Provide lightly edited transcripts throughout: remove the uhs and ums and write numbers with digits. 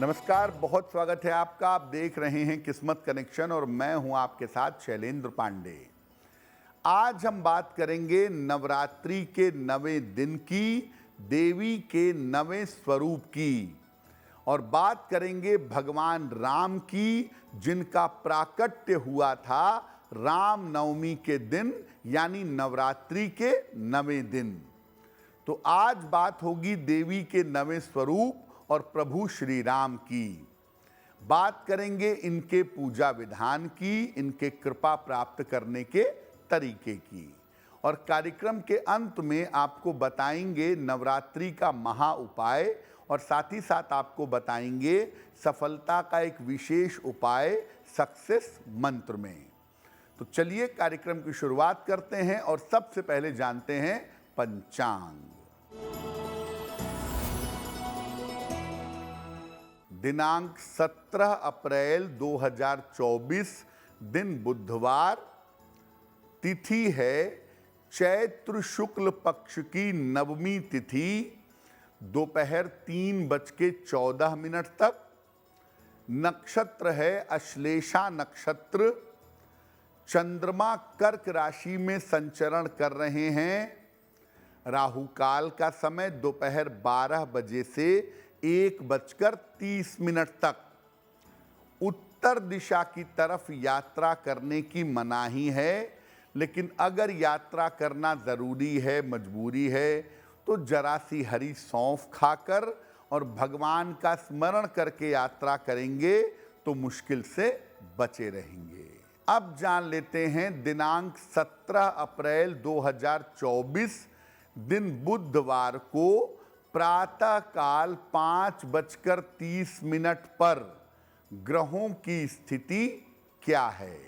नमस्कार, बहुत स्वागत है आपका। आप देख रहे हैं किस्मत कनेक्शन और मैं हूं आपके साथ शैलेंद्र पांडे। आज हम बात करेंगे नवरात्रि के 9वें दिन की, देवी के 9वें स्वरूप की, और बात करेंगे भगवान राम की, जिनका प्राकट्य हुआ था राम नवमी के दिन, यानी नवरात्रि के 9वें दिन। तो आज बात होगी देवी के 9वें स्वरूप और प्रभु श्री राम की। बात करेंगे इनके पूजा विधान की, इनके कृपा प्राप्त करने के तरीके की, और कार्यक्रम के अंत में आपको बताएंगे नवरात्रि का महा उपाय, और साथ ही साथ आपको बताएंगे सफलता का एक विशेष उपाय सक्सेस मंत्र में। तो चलिए कार्यक्रम की शुरुआत करते हैं और सबसे पहले जानते हैं पंचांग। दिनांक 17 अप्रैल 2024, दिन बुधवार, तिथि है चैत्र शुक्ल पक्ष की नवमी तिथि, दोपहर 3:14 तक। नक्षत्र है अश्लेषा नक्षत्र। चंद्रमा कर्क राशि में संचरण कर रहे हैं। राहु काल का समय दोपहर 12 बजे से 1:30 तक। उत्तर दिशा की तरफ यात्रा करने की मनाही है, लेकिन अगर यात्रा करना ज़रूरी है, मजबूरी है, तो जरा सी हरी सौंफ खाकर और भगवान का स्मरण करके यात्रा करेंगे तो मुश्किल से बचे रहेंगे। अब जान लेते हैं दिनांक 17 अप्रैल 2024, दिन बुधवार को प्रातः काल 5:30 पर ग्रहों की स्थिति क्या है।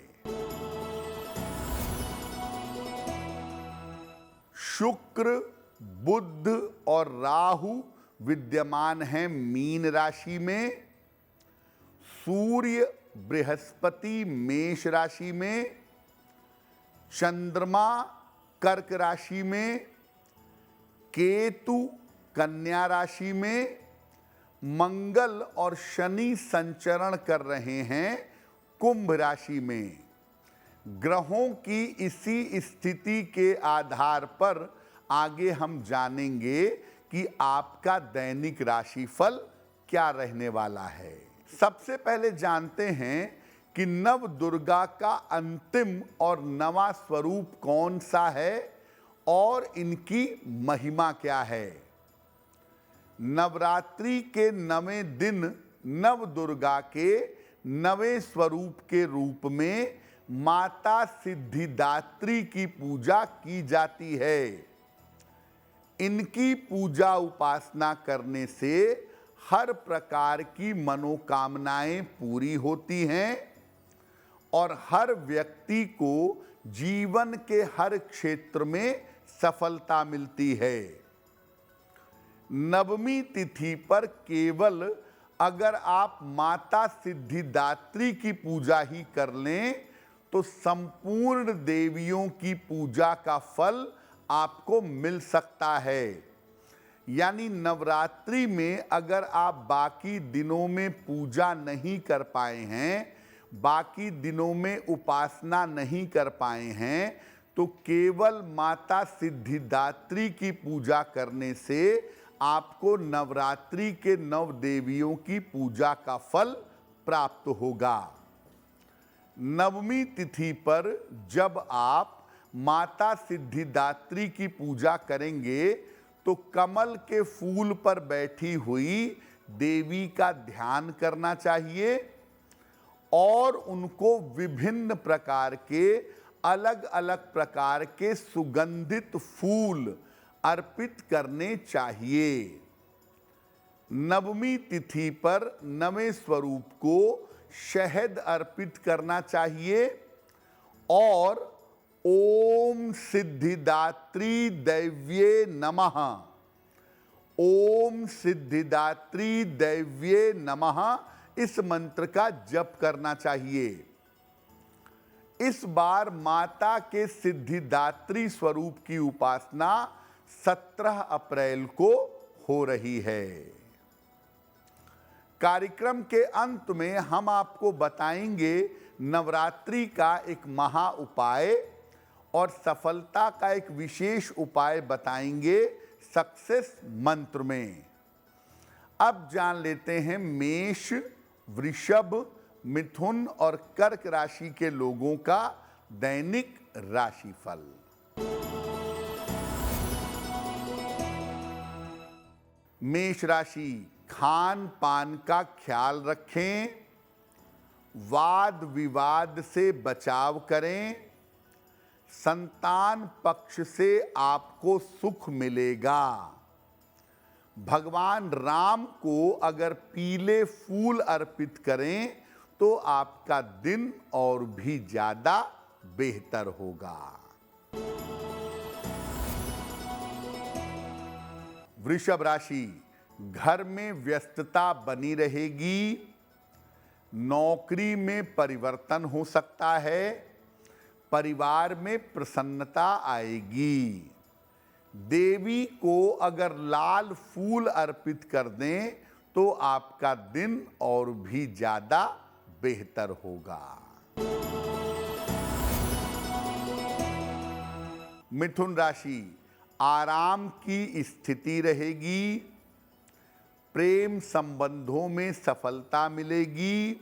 शुक्र, बुध और राहु विद्यमान हैं मीन राशि में। सूर्य, बृहस्पति मेष राशि में। चंद्रमा कर्क राशि में। केतु कन्या राशि में। मंगल और शनि संचरण कर रहे हैं कुंभ राशि में। ग्रहों की इसी स्थिति के आधार पर आगे हम जानेंगे कि आपका दैनिक राशिफल क्या रहने वाला है। सबसे पहले जानते हैं कि नव दुर्गा का अंतिम और नवा स्वरूप कौन सा है और इनकी महिमा क्या है। नवरात्रि के 9वें दिन नव दुर्गा के 9वें स्वरूप के रूप में माता सिद्धिदात्री की पूजा की जाती है। इनकी पूजा उपासना करने से हर प्रकार की मनोकामनाएं पूरी होती हैं और हर व्यक्ति को जीवन के हर क्षेत्र में सफलता मिलती है। नवमी तिथि पर केवल अगर आप माता सिद्धिदात्री की पूजा ही कर लें तो संपूर्ण देवियों की पूजा का फल आपको मिल सकता है। यानी नवरात्रि में अगर आप बाकी दिनों में पूजा नहीं कर पाए हैं, बाकी दिनों में उपासना नहीं कर पाए हैं, तो केवल माता सिद्धिदात्री की पूजा करने से आपको नवरात्रि के 9 देवियों की पूजा का फल प्राप्त होगा। नवमी तिथि पर जब आप माता सिद्धिदात्री की पूजा करेंगे तो कमल के फूल पर बैठी हुई देवी का ध्यान करना चाहिए और उनको विभिन्न प्रकार के अलग अलग प्रकार के सुगंधित फूल अर्पित करने चाहिए। नवमी तिथि पर 9वें स्वरूप को शहद अर्पित करना चाहिए और ओम सिद्धिदात्री दैव्ये नमः, ओम सिद्धिदात्री दैव्ये नमः इस मंत्र का जप करना चाहिए। इस बार माता के सिद्धिदात्री स्वरूप की उपासना 17 अप्रैल को हो रही है। कार्यक्रम के अंत में हम आपको बताएंगे नवरात्रि का एक महा उपाय और सफलता का एक विशेष उपाय बताएंगे सक्सेस मंत्र में। अब जान लेते हैं मेष, वृषभ, मिथुन और कर्क राशि के लोगों का दैनिक राशिफल। मेष राशि, खान पान का ख्याल रखें, वाद विवाद से बचाव करें, संतान पक्ष से आपको सुख मिलेगा। भगवान राम को अगर पीले फूल अर्पित करें तो आपका दिन और भी ज्यादा बेहतर होगा। वृषभ राशि, घर में व्यस्तता बनी रहेगी, नौकरी में परिवर्तन हो सकता है, परिवार में प्रसन्नता आएगी। देवी को अगर लाल फूल अर्पित कर दें तो आपका दिन और भी ज्यादा बेहतर होगा। मिथुन राशि, आराम की स्थिति रहेगी, प्रेम संबंधों में सफलता मिलेगी,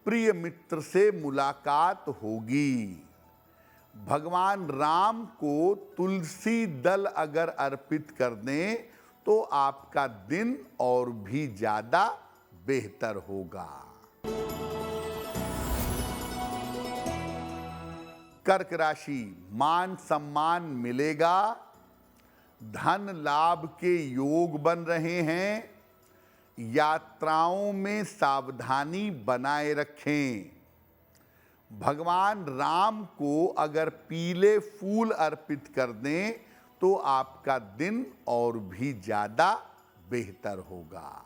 प्रिय मित्र से मुलाकात होगी। भगवान राम को तुलसी दल अगर अर्पित कर दें तो आपका दिन और भी ज्यादा बेहतर होगा। कर्क राशि, मान सम्मान मिलेगा, धन लाभ के योग बन रहे हैं, यात्राओं में सावधानी बनाए रखें। भगवान राम को अगर पीले फूल अर्पित कर दें तो आपका दिन और भी ज्यादा बेहतर होगा।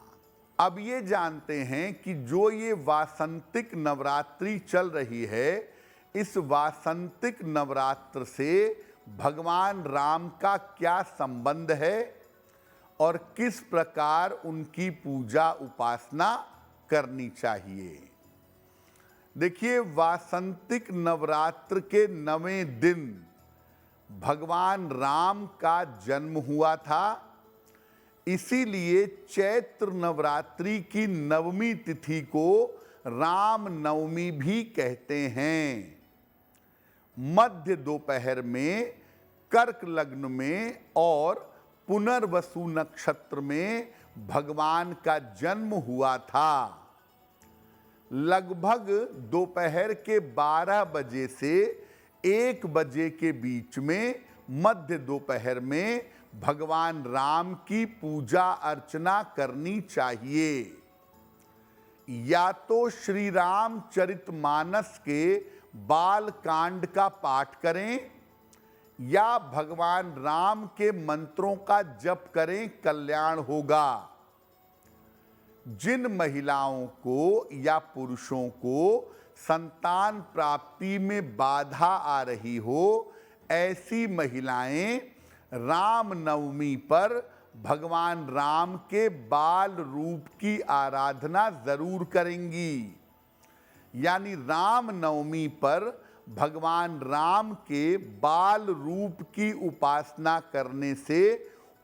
अब ये जानते हैं कि जो ये वासंतिक नवरात्रि चल रही है, इस वासंतिक नवरात्र से भगवान राम का क्या संबंध है और किस प्रकार उनकी पूजा उपासना करनी चाहिए। देखिए, वासंतिक नवरात्र के 9वें दिन भगवान राम का जन्म हुआ था, इसीलिए चैत्र नवरात्रि की 9वीं तिथि को राम नवमी भी कहते हैं। मध्य दोपहर में कर्क लग्न में और पुनर्वसु नक्षत्र में भगवान का जन्म हुआ था। लगभग दोपहर के 12 बजे से 1 बजे के बीच में मध्य दोपहर में भगवान राम की पूजा अर्चना करनी चाहिए। या तो श्री रामचरितमानस के बाल कांड का पाठ करें या भगवान राम के मंत्रों का जप करें, कल्याण होगा। जिन महिलाओं को या पुरुषों को संतान प्राप्ति में बाधा आ रही हो, ऐसी महिलाएं राम नवमी पर भगवान राम के बाल रूप की आराधना जरूर करेंगी। यानी राम नवमी पर भगवान राम के बाल रूप की उपासना करने से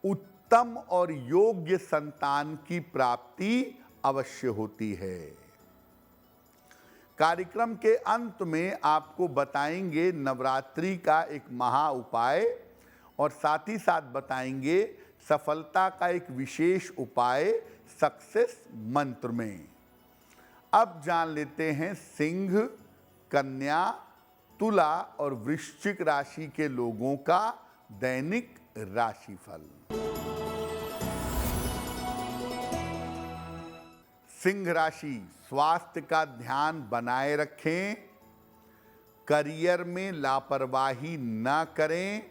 उत्तम और योग्य संतान की प्राप्ति अवश्य होती है। कार्यक्रम के अंत में आपको बताएंगे नवरात्रि का एक महा उपाय और साथ ही साथ बताएंगे सफलता का एक विशेष उपाय सक्सेस मंत्र में। अब जान लेते हैं सिंह, कन्या, तुला और वृश्चिक राशि के लोगों का दैनिक राशिफल। सिंह राशि, स्वास्थ्य का ध्यान बनाए रखें, करियर में लापरवाही न करें,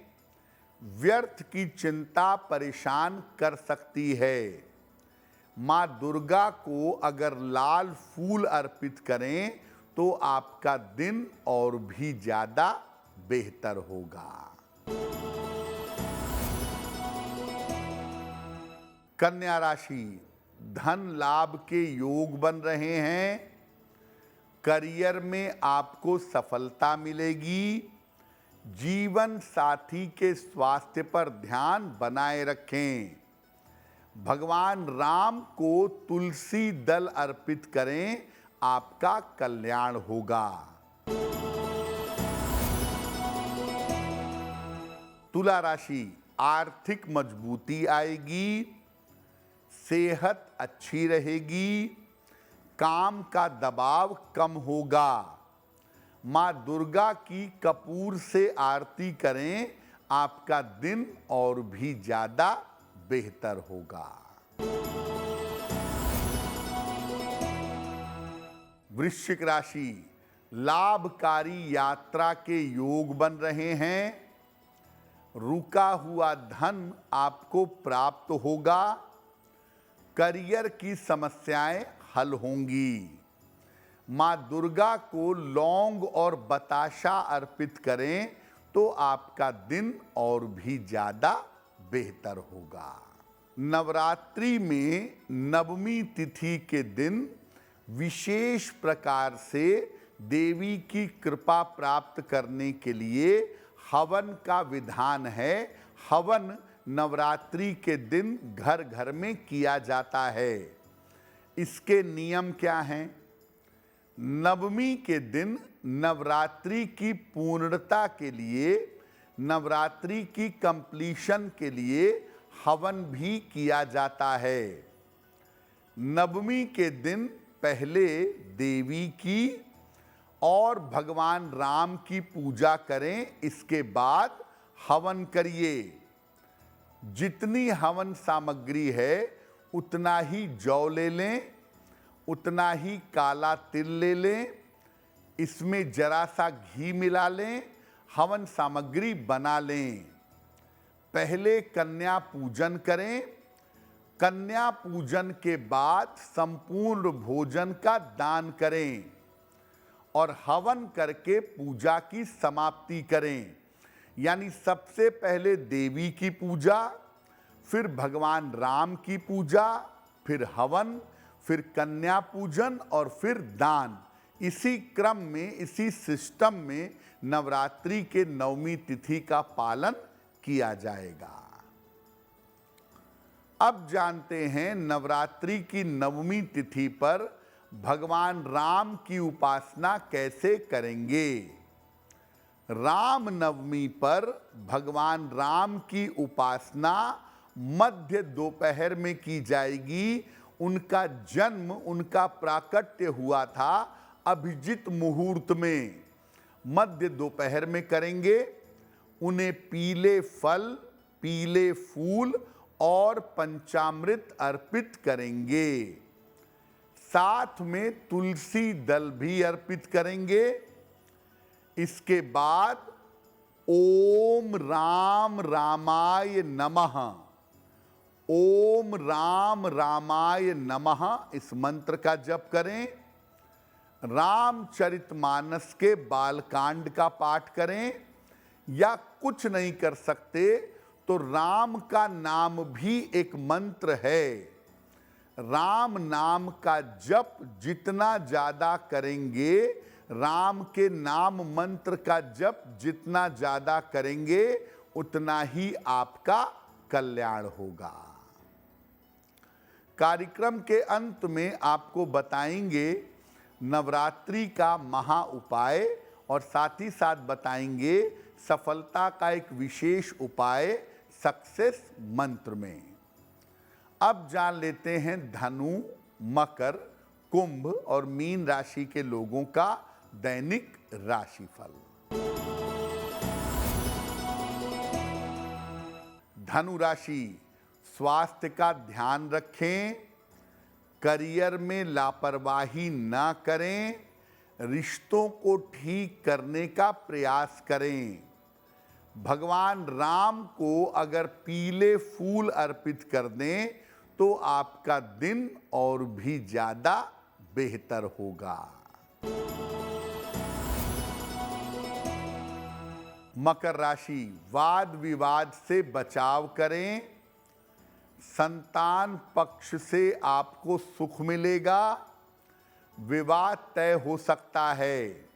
व्यर्थ की चिंता परेशान कर सकती है। माँ दुर्गा को अगर लाल फूल अर्पित करें तो आपका दिन और भी ज्यादा बेहतर होगा। कन्या राशि, धन लाभ के योग बन रहे हैं। करियर में आपको सफलता मिलेगी। जीवन साथी के स्वास्थ्य पर ध्यान बनाए रखें। भगवान राम को तुलसी दल अर्पित करें, आपका कल्याण होगा। तुला राशि, आर्थिक मजबूती आएगी, सेहत अच्छी रहेगी, काम का दबाव कम होगा। मां दुर्गा की कपूर से आरती करें, आपका दिन और भी ज्यादा बेहतर होगा। वृश्चिक राशि, लाभकारी यात्रा के योग बन रहे हैं। रुका हुआ धन आपको प्राप्त होगा। करियर की समस्याएं हल होंगी। मां दुर्गा को लौंग और बताशा अर्पित करें तो आपका दिन और भी ज्यादा बेहतर होगा। नवरात्रि में नवमी तिथि के दिन विशेष प्रकार से देवी की कृपा प्राप्त करने के लिए हवन का विधान है। हवन नवरात्रि के दिन घर घर में किया जाता है। इसके नियम क्या हैं? नवमी के दिन नवरात्रि की पूर्णता के लिए, नवरात्रि की कंप्लीशन के लिए हवन भी किया जाता है। नवमी के दिन पहले देवी की और भगवान राम की पूजा करें, इसके बाद हवन करिए। जितनी हवन सामग्री है उतना ही जौ ले लें, उतना ही काला तिल ले लें, इसमें जरा सा घी मिला लें, हवन सामग्री बना लें। पहले कन्या पूजन करें। कन्या पूजन के बाद संपूर्ण भोजन का दान करें और हवन करके पूजा की समाप्ति करें। यानी सबसे पहले देवी की पूजा, फिर भगवान राम की पूजा, फिर हवन, फिर कन्या पूजन और फिर दान। इसी क्रम में, इसी सिस्टम में नवरात्रि के नवमी तिथि का पालन किया जाएगा। अब जानते हैं नवरात्रि की नवमी तिथि पर भगवान राम की उपासना कैसे करेंगे। राम नवमी पर भगवान राम की उपासना मध्य दोपहर में की जाएगी। उनका जन्म, उनका प्राकट्य हुआ था अभिजित मुहूर्त में। मध्य दोपहर में करेंगे। उन्हें पीले फल, पीले फूल और पंचामृत अर्पित करेंगे। साथ में तुलसी दल भी अर्पित करेंगे। इसके बाद ओम राम रामाय नमः, ओम राम रामाय नमः इस मंत्र का जप करें। रामचरितमानस के बालकांड का पाठ करें, या कुछ नहीं कर सकते तो राम का नाम भी एक मंत्र है। राम नाम का जप जितना ज्यादा करेंगे, राम के नाम मंत्र का जप जितना ज्यादा करेंगे, उतना ही आपका कल्याण होगा। कार्यक्रम के अंत में आपको बताएंगे नवरात्रि का महा उपाय और साथ ही साथ बताएंगे सफलता का एक विशेष उपाय सक्सेस मंत्र में। अब जान लेते हैं धनु, मकर, कुंभ और मीन राशि के लोगों का दैनिक राशिफल। धनु राशि, स्वास्थ्य का ध्यान रखें, करियर में लापरवाही ना करें, रिश्तों को ठीक करने का प्रयास करें। भगवान राम को अगर पीले फूल अर्पित कर दें तो आपका दिन और भी ज्यादा बेहतर होगा। मकर राशि, वाद विवाद से बचाव करें, संतान पक्ष से आपको सुख मिलेगा, विवाह तय हो सकता है।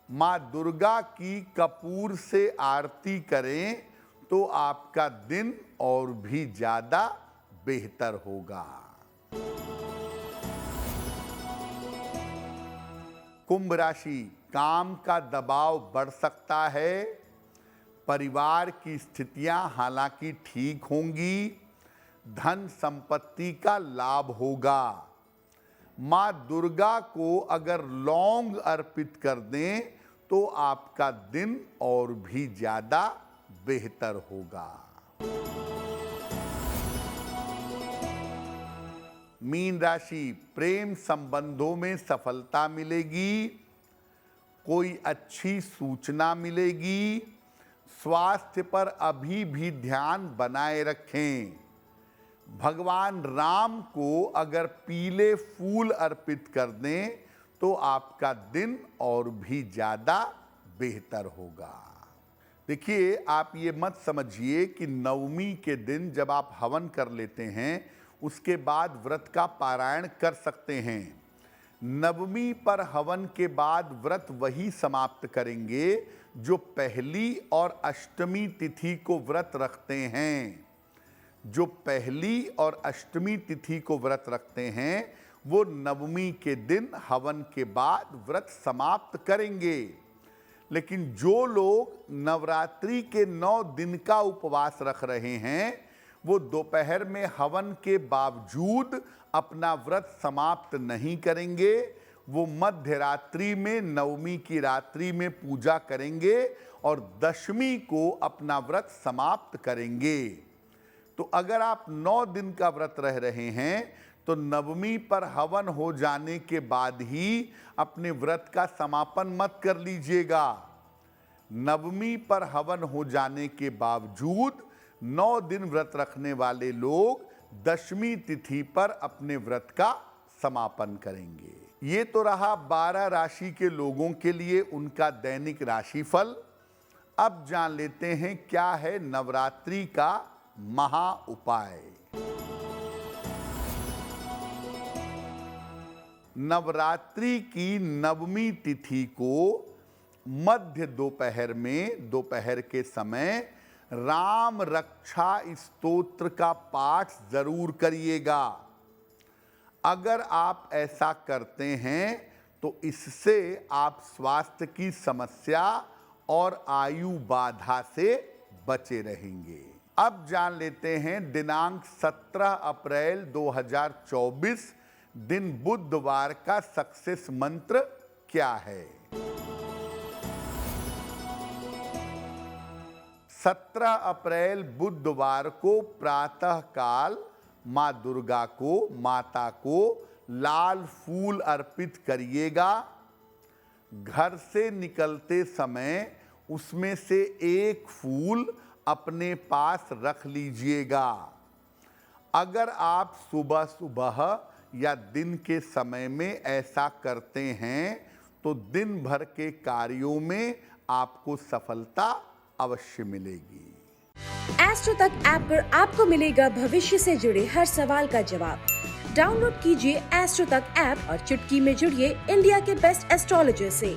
माँ दुर्गा की कपूर से आरती करें तो आपका दिन और भी ज्यादा बेहतर होगा। कुंभ राशि, काम का दबाव बढ़ सकता है। परिवार की स्थितियां हालांकि ठीक होंगी। धन संपत्ति का लाभ होगा। माँ दुर्गा को अगर लौंग अर्पित कर दें तो आपका दिन और भी ज्यादा बेहतर होगा। मीन राशि, प्रेम संबंधों में सफलता मिलेगी। कोई अच्छी सूचना मिलेगी। स्वास्थ्य पर अभी भी ध्यान बनाए रखें। भगवान राम को अगर पीले फूल अर्पित कर दें तो आपका दिन और भी ज्यादा बेहतर होगा। देखिए, आप ये मत समझिए कि नवमी के दिन जब आप हवन कर लेते हैं उसके बाद व्रत का पारायण कर सकते हैं। नवमी पर हवन के बाद व्रत वही समाप्त करेंगे जो पहली और अष्टमी तिथि को व्रत रखते हैं। जो पहली और अष्टमी तिथि को व्रत रखते हैं वो नवमी के दिन हवन के बाद व्रत समाप्त करेंगे। लेकिन जो लोग नवरात्रि के 9 दिन का उपवास रख रहे हैं वो दोपहर में हवन के बावजूद अपना व्रत समाप्त नहीं करेंगे। वो मध्य रात्रि में नवमी की रात्रि में पूजा करेंगे और दशमी को अपना व्रत समाप्त करेंगे। तो अगर आप 9 दिन का व्रत रह रहे हैं तो नवमी पर हवन हो जाने के बाद ही अपने व्रत का समापन मत कर लीजिएगा। नवमी पर हवन हो जाने के बावजूद 9 दिन व्रत रखने वाले लोग दशमी तिथि पर अपने व्रत का समापन करेंगे। ये तो रहा 12 राशि के लोगों के लिए उनका दैनिक राशिफल। अब जान लेते हैं क्या है नवरात्रि का महा उपाय। नवरात्रि की नवमी तिथि को मध्य दोपहर में, दोपहर के समय राम रक्षा स्तोत्र का पाठ जरूर करिएगा। अगर आप ऐसा करते हैं तो इससे आप स्वास्थ्य की समस्या और आयु बाधा से बचे रहेंगे। अब जान लेते हैं दिनांक 17 अप्रैल 2024 दिन बुधवार का सक्सेस मंत्र क्या है। 17 अप्रैल बुधवार को प्रातः काल माँ दुर्गा को, माता को लाल फूल अर्पित करिएगा। घर से निकलते समय उसमें से एक फूल अपने पास रख लीजिएगा। अगर आप सुबह सुबह या दिन के समय में ऐसा करते हैं तो दिन भर के कार्यों में आपको सफलता अवश्य मिलेगी। एस्ट्रो तक ऐप पर आपको मिलेगा भविष्य से जुड़े हर सवाल का जवाब। डाउनलोड कीजिए एस्ट्रो तक ऐप और चुटकी में जुड़िए इंडिया के बेस्ट एस्ट्रोलॉजर से।